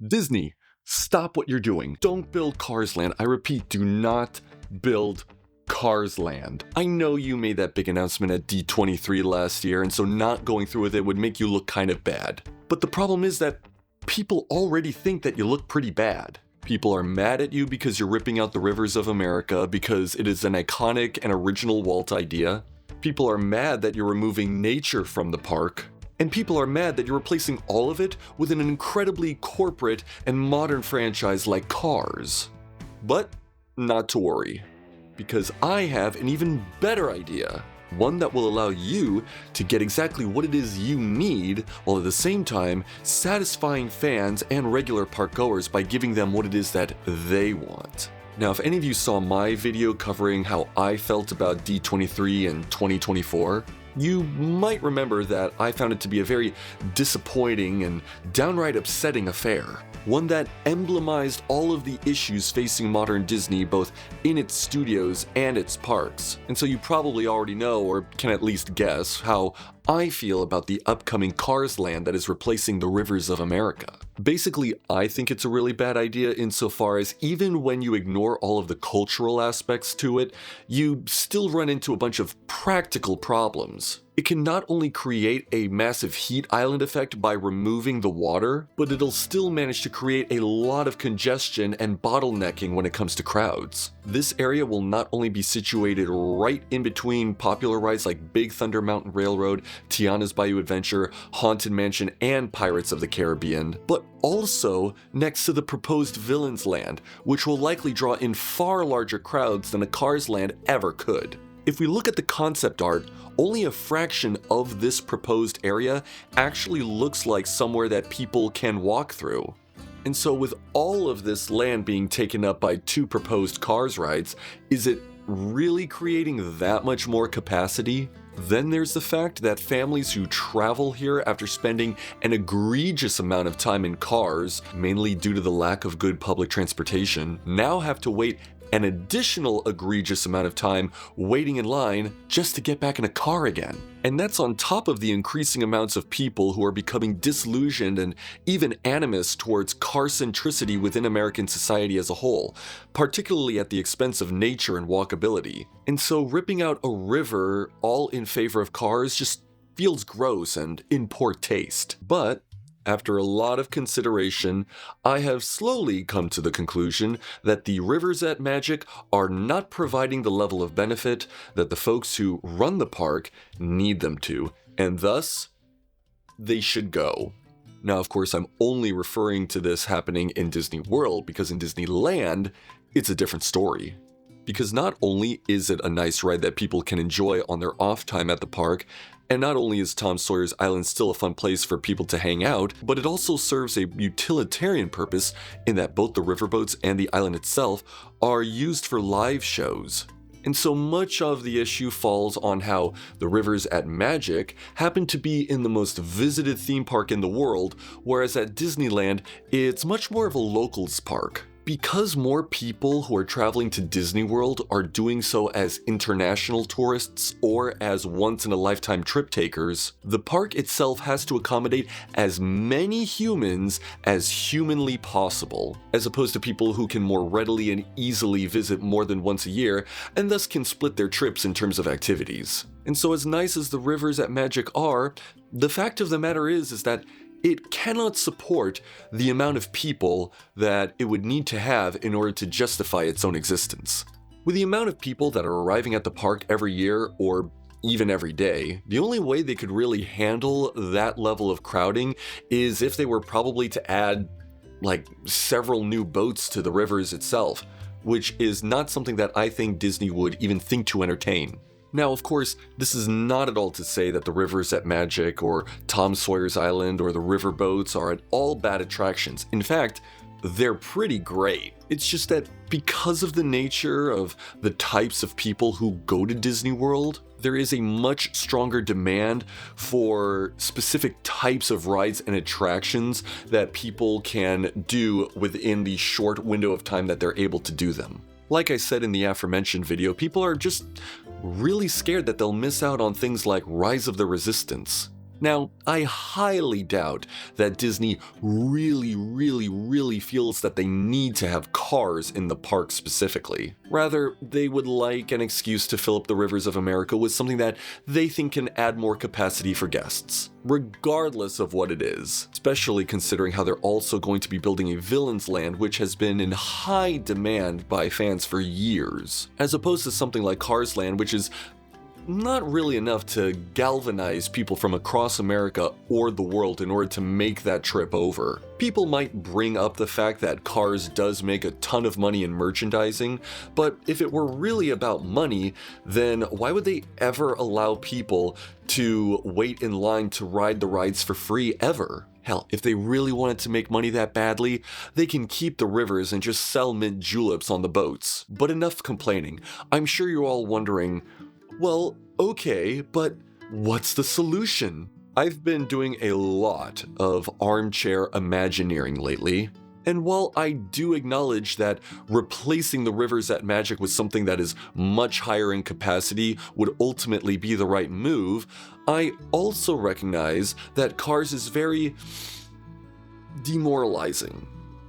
Disney, stop what you're doing. Don't build Cars Land. I repeat, do not build Cars Land. I know you made that big announcement at D23 last year, and so not going through with it would make you look kind of bad. But the problem is that people already think that you look pretty bad. People are mad at you because you're ripping out the rivers of America because it is an iconic and original Walt idea. People are mad that you're removing nature from the park. And people are mad that you're replacing all of it with an incredibly corporate and modern franchise like Cars. But not to worry, because I have an even better idea. One that will allow you to get exactly what it is you need, while at the same time satisfying fans and regular park goers by giving them what it is that they want. Now, if any of you saw my video covering how I felt about D23 and 2024, you might remember that I found it to be a very disappointing and downright upsetting affair. One that emblemized all of the issues facing modern Disney both in its studios and its parks. And so you probably already know, or can at least guess, how I feel about the upcoming Cars Land that is replacing the rivers of America. Basically, I think it's a really bad idea insofar as even when you ignore all of the cultural aspects to it, you still run into a bunch of practical problems. It can not only create a massive heat island effect by removing the water, but it'll still manage to create a lot of congestion and bottlenecking when it comes to crowds. This area will not only be situated right in between popular rides like Big Thunder Mountain Railroad, Tiana's Bayou Adventure, Haunted Mansion, and Pirates of the Caribbean, but also next to the proposed Villains Land, which will likely draw in far larger crowds than a Cars Land ever could. If we look at the concept art, only a fraction of this proposed area actually looks like somewhere that people can walk through. And so with all of this land being taken up by two proposed Cars rides, is it really creating that much more capacity? Then there's the fact that families who travel here after spending an egregious amount of time in cars, mainly due to the lack of good public transportation, now have to wait an additional egregious amount of time waiting in line just to get back in a car again. And that's on top of the increasing amounts of people who are becoming disillusioned and even animus towards car centricity within American society as a whole, particularly at the expense of nature and walkability. And so ripping out a river all in favor of cars just feels gross and in poor taste. But after a lot of consideration, I have slowly come to the conclusion that the rivers at Magic are not providing the level of benefit that the folks who run the park need them to, and thus, they should go. Now, of course, I'm only referring to this happening in Disney World, because in Disneyland, it's a different story. Because not only is it a nice ride that people can enjoy on their off time at the park, and not only is Tom Sawyer's Island still a fun place for people to hang out, but it also serves a utilitarian purpose in that both the riverboats and the island itself are used for live shows. And so much of the issue falls on how the rivers at Magic happen to be in the most visited theme park in the world, whereas at Disneyland, it's much more of a locals park. Because more people who are traveling to Disney World are doing so as international tourists or as once-in-a-lifetime trip takers, the park itself has to accommodate as many humans as humanly possible, as opposed to people who can more readily and easily visit more than once a year and thus can split their trips in terms of activities. And so as nice as the rivers at Magic are, the fact of the matter is that it cannot support the amount of people that it would need to have in order to justify its own existence. With the amount of people that are arriving at the park every year, or even every day, the only way they could really handle that level of crowding is if they were probably to add several new boats to the rivers itself, which is not something that I think Disney would even think to entertain. Now, of course, this is not at all to say that the rivers at Magic or Tom Sawyer's Island or the riverboats are at all bad attractions. In fact, they're pretty great. It's just that because of the nature of the types of people who go to Disney World, there is a much stronger demand for specific types of rides and attractions that people can do within the short window of time that they're able to do them. Like I said in the aforementioned video, people are just really scared that they'll miss out on things like Rise of the Resistance. Now, I highly doubt that Disney really feels that they need to have cars in the park specifically. Rather, they would like an excuse to fill up the rivers of America with something that they think can add more capacity for guests, regardless of what it is, especially considering how they're also going to be building a Villains Land which has been in high demand by fans for years, as opposed to something like Cars Land, which is not really enough to galvanize people from across America or the world in order to make that trip over. People might bring up the fact that Cars does make a ton of money in merchandising, but if it were really about money, then why would they ever allow people to wait in line to ride the rides for free ever? Hell, if they really wanted to make money that badly, they can keep the rivers and just sell mint juleps on the boats. But enough complaining. I'm sure you're all wondering, well, okay, but what's the solution? I've been doing a lot of armchair Imagineering lately, and while I do acknowledge that replacing the rivers at Magic with something that is much higher in capacity would ultimately be the right move, I also recognize that Cars is very demoralizing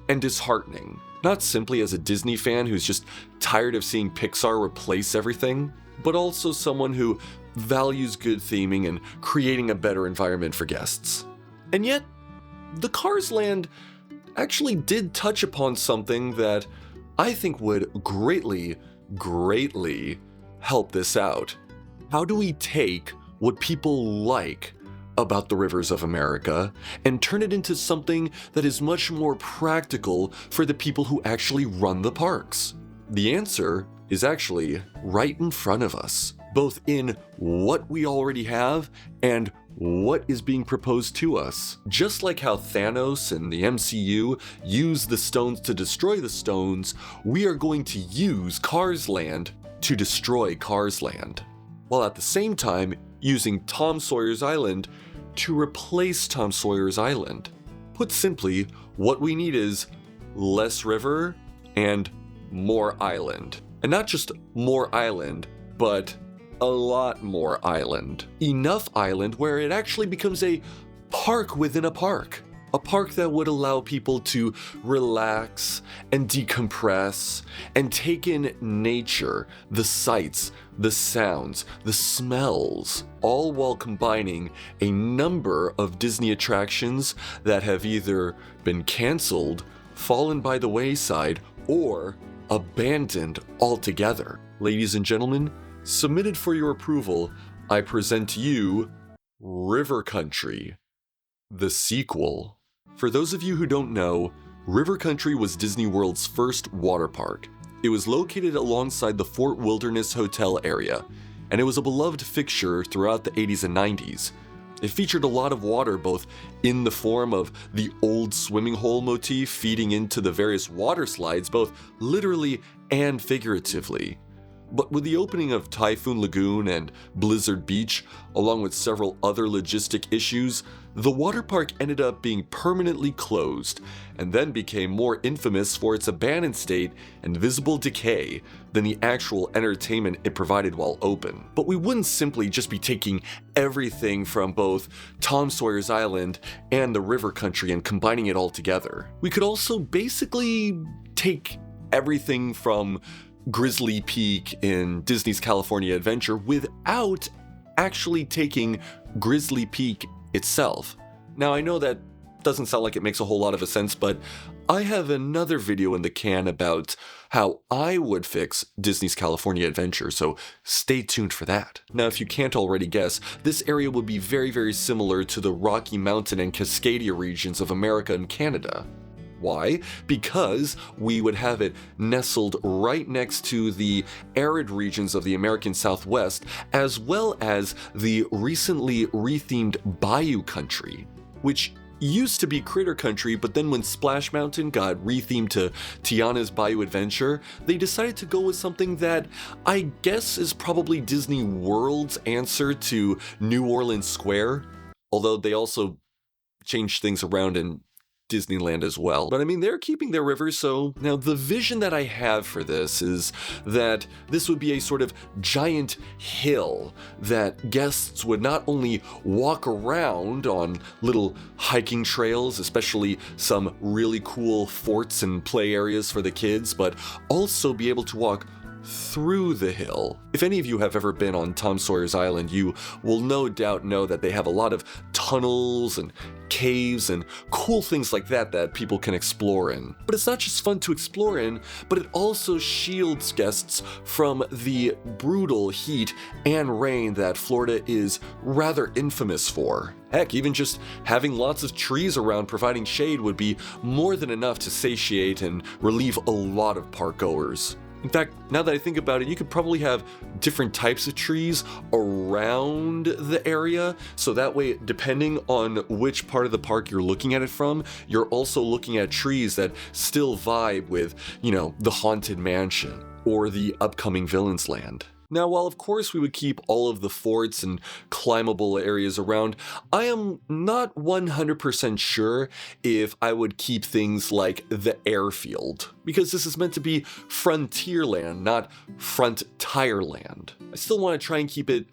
and disheartening. Not simply as a Disney fan who's just tired of seeing Pixar replace everything, but also someone who values good theming and creating a better environment for guests. And yet, the Cars Land actually did touch upon something that I think would greatly help this out. How do we take what people like about the rivers of America and turn it into something that is much more practical for the people who actually run the parks? The answer is actually right in front of us, both in what we already have and what is being proposed to us. Just like how Thanos and the MCU use the stones to destroy the stones, we are going to use Cars Land to destroy Cars Land, while at the same time using Tom Sawyer's Island to replace Tom Sawyer's Island. Put simply, what we need is less river and more island. And not just more island, but a lot more island. Enough island where it actually becomes a park within a park. A park that would allow people to relax and decompress and take in nature, the sights, the sounds, the smells, all while combining a number of Disney attractions that have either been canceled, fallen by the wayside, or abandoned altogether. Ladies and gentlemen, submitted for your approval, I present to you River Country, the sequel. For those of you who don't know, River Country was Disney World's first water park. It was located alongside the Fort Wilderness Hotel area, and it was a beloved fixture throughout the 80s and 90s. It featured a lot of water, both in the form of the old swimming hole motif feeding into the various water slides, both literally and figuratively. But with the opening of Typhoon Lagoon and Blizzard Beach, along with several other logistic issues, the water park ended up being permanently closed, and then became more infamous for its abandoned state and visible decay than the actual entertainment it provided while open. But we wouldn't simply just be taking everything from both Tom Sawyer's Island and the River Country and combining it all together. We could also basically take everything from Grizzly Peak in Disney's California Adventure without actually taking Grizzly Peak itself. Now, I know that doesn't sound like it makes a whole lot of sense, but I have another video in the can about how I would fix Disney's California Adventure, so stay tuned for that. Now, if you can't already guess, this area would be very similar to the Rocky Mountain and Cascadia regions of America and Canada. Why? Because we would have it nestled right next to the arid regions of the American Southwest, as well as the recently rethemed Bayou Country, which used to be Critter Country, but then when Splash Mountain got rethemed to Tiana's Bayou Adventure, they decided to go with something that I guess is probably Disney World's answer to New Orleans Square, although they also changed things around and Disneyland as well. But I mean, they're keeping their rivers, so now the vision that I have for this is that this would be a sort of giant hill that guests would not only walk around on little hiking trails, especially some really cool forts and play areas for the kids, but also be able to walk through the hill. If any of you have ever been on Tom Sawyer's Island, you will no doubt know that they have a lot of tunnels and caves and cool things like that that people can explore in. But it's not just fun to explore in, but it also shields guests from the brutal heat and rain that Florida is rather infamous for. Heck, even just having lots of trees around providing shade would be more than enough to satiate and relieve a lot of park goers. In fact, now that I think about it, you could probably have different types of trees around the area, so that way, depending on which part of the park you're looking at it from, you're also looking at trees that still vibe with, the Haunted Mansion or the upcoming Villains Land. Now, while of course we would keep all of the forts and climbable areas around, I am not 100% sure if I would keep things like the airfield, because this is meant to be Frontierland, not Frontireland. I still want to try and keep it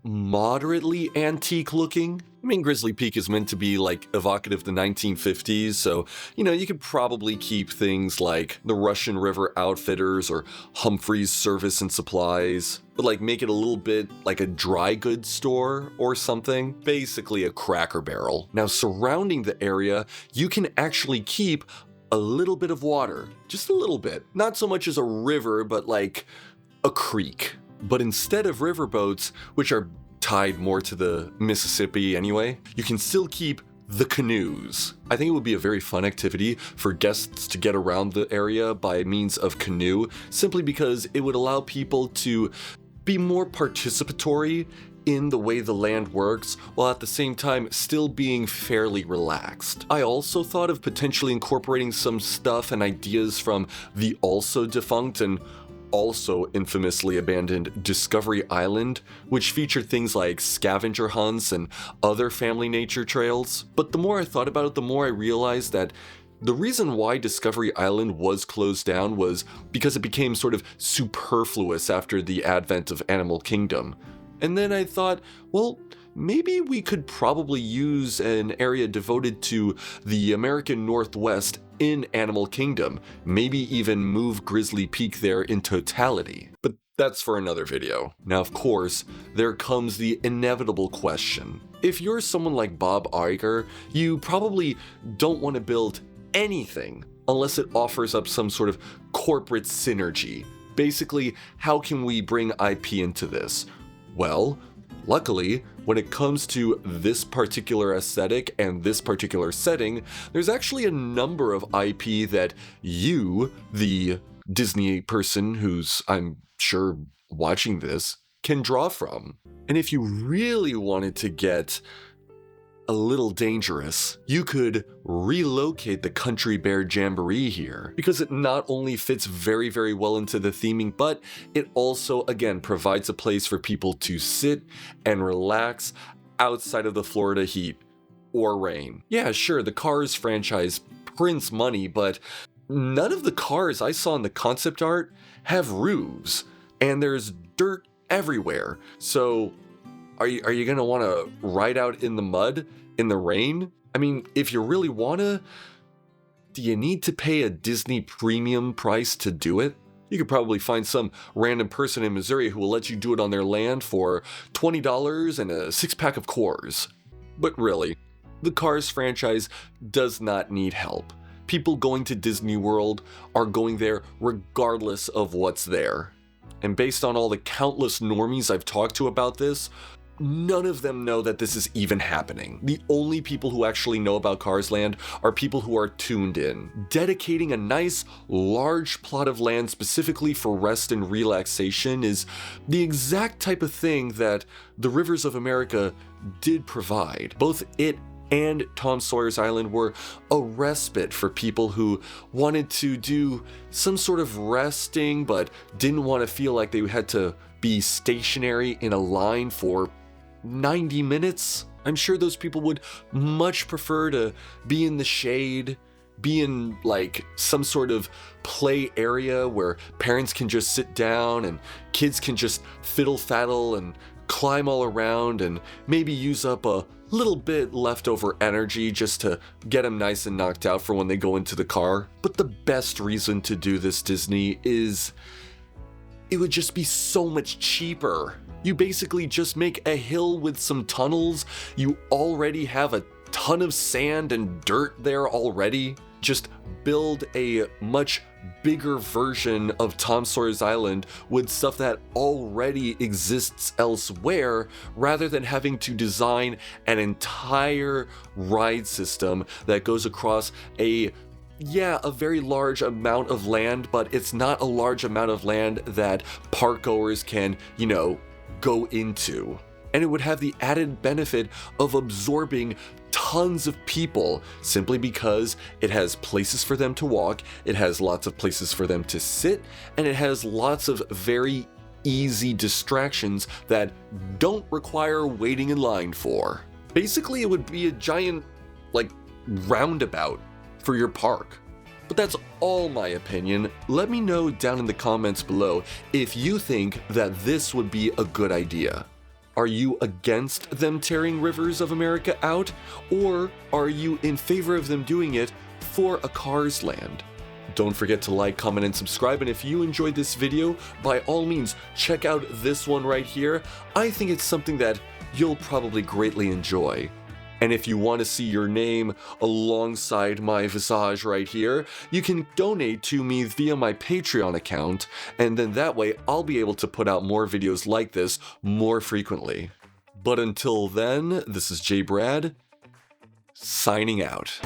moderately antique looking. I mean, Grizzly Peak is meant to be evocative of the 1950s, so, you could probably keep things like the Russian River Outfitters or Humphrey's Service and Supplies, but make it a little bit like a dry goods store or something. Basically a Cracker Barrel. Now, surrounding the area, you can actually keep a little bit of water. Just a little bit. Not so much as a river, but like a creek. But instead of riverboats, which are tied more to the Mississippi anyway, you can still keep the canoes. I think it would be a very fun activity for guests to get around the area by means of canoe, simply because it would allow people to be more participatory in the way the land works, while at the same time still being fairly relaxed. I also thought of potentially incorporating some stuff and ideas from the also defunct and also infamously abandoned Discovery Island, which featured things like scavenger hunts and other family nature trails. But the more I thought about it, the more I realized that the reason why Discovery Island was closed down was because it became sort of superfluous after the advent of Animal Kingdom. And then I thought, well, maybe we could probably use an area devoted to the American Northwest in Animal Kingdom, maybe even move Grizzly Peak there in totality. But that's for another video. Now, of course, there comes the inevitable question. If you're someone like Bob Iger, you probably don't want to build anything unless it offers up some sort of corporate synergy. Basically, how can we bring IP into this? Well, luckily, when it comes to this particular aesthetic and this particular setting, there's actually a number of IP that you, the Disney person who's, I'm sure, watching this, can draw from. And if you really wanted to get a little dangerous, you could relocate the Country Bear Jamboree here, because it not only fits very, very well into the theming, but it also, again, provides a place for people to sit and relax outside of the Florida heat or rain. Yeah, sure, the Cars franchise prints money, but none of the cars I saw in the concept art have roofs, and there's dirt everywhere. So are you gonna want to ride out in the mud, in the rain? I mean, if you really wanna, do you need to pay a Disney premium price to do it? You could probably find some random person in Missouri who will let you do it on their land for $20 and a 6-pack of Coors. But really, the Cars franchise does not need help. People going to Disney World are going there regardless of what's there. And based on all the countless normies I've talked to about this, none of them know that this is even happening. The only people who actually know about Cars Land are people who are tuned in. Dedicating a nice, large plot of land specifically for rest and relaxation is the exact type of thing that the Rivers of America did provide. Both it and Tom Sawyer's Island were a respite for people who wanted to do some sort of resting but didn't want to feel like they had to be stationary in a line for 90 minutes. I'm sure those people would much prefer to be in the shade, be in like some sort of play area where parents can just sit down and kids can just fiddle faddle and climb all around and maybe use up a little bit leftover energy just to get them nice and knocked out for when they go into the car. But the best reason to do this, Disney, is it would just be so much cheaper. You basically just make a hill with some tunnels. You already have a ton of sand and dirt there already. Just build a much bigger version of Tom Sawyer's Island with stuff that already exists elsewhere, rather than having to design an entire ride system that goes across a very large amount of land, but it's not a large amount of land that park goers can, go into. And it would have the added benefit of absorbing tons of people simply because it has places for them to walk, it has lots of places for them to sit, and it has lots of very easy distractions that don't require waiting in line for. Basically, it would be a giant, roundabout for your park. But that's all my opinion. Let me know down in the comments below if you think that this would be a good idea. Are you against them tearing rivers of America out? Or are you in favor of them doing it for a Cars Land? Don't forget to like, comment, and subscribe, and if you enjoyed this video, by all means, check out this one right here. I think it's something that you'll probably greatly enjoy. And if you want to see your name alongside my visage right here, you can donate to me via my Patreon account, and then that way I'll be able to put out more videos like this more frequently. But until then, this is J Brad, signing out.